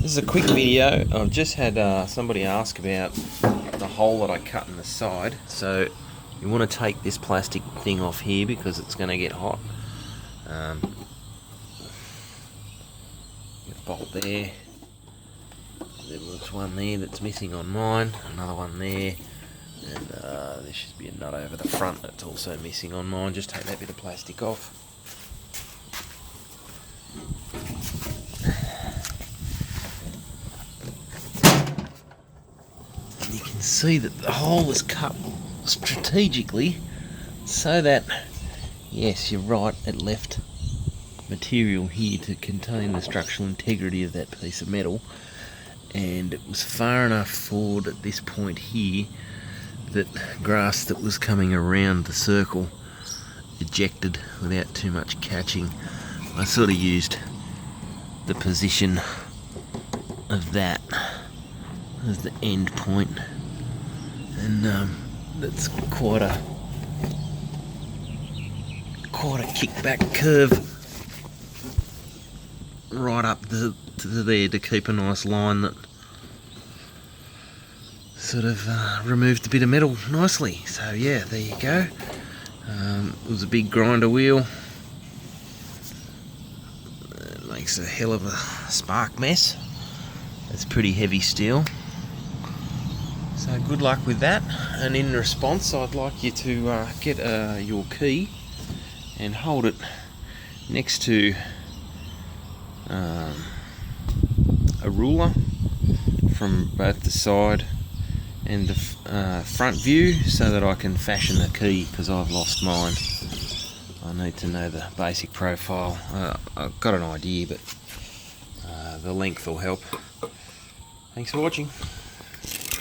This is a quick video. I've just had somebody ask about the hole that I cut in the side. So you want to take this plastic thing off here because it's going to get hot. Bolt there. There's one there that's missing on mine. Another one there. And there should be a nut over the front that's also missing on mine. Just take that bit of plastic off. And you can see that the hole is cut strategically so that, yes, you're right, it left material here to contain the structural integrity of that piece of metal, and it was far enough forward at this point here that grass that was coming around the circle ejected without too much catching. I sort of used the position of that as the end point, and that's quite a kickback curve right up to there to keep a nice line that sort of removed a bit of metal nicely. So yeah, there you go. It was a big grinder wheel. It makes a hell of a spark mess. It's pretty heavy steel. So good luck with that. And in response, I'd like you to get your key and hold it next to a ruler from both the side and the front view so that I can fashion the key, because I've lost mine. I need to know the basic profile. I've got an idea, but the length will help. Thanks for watching.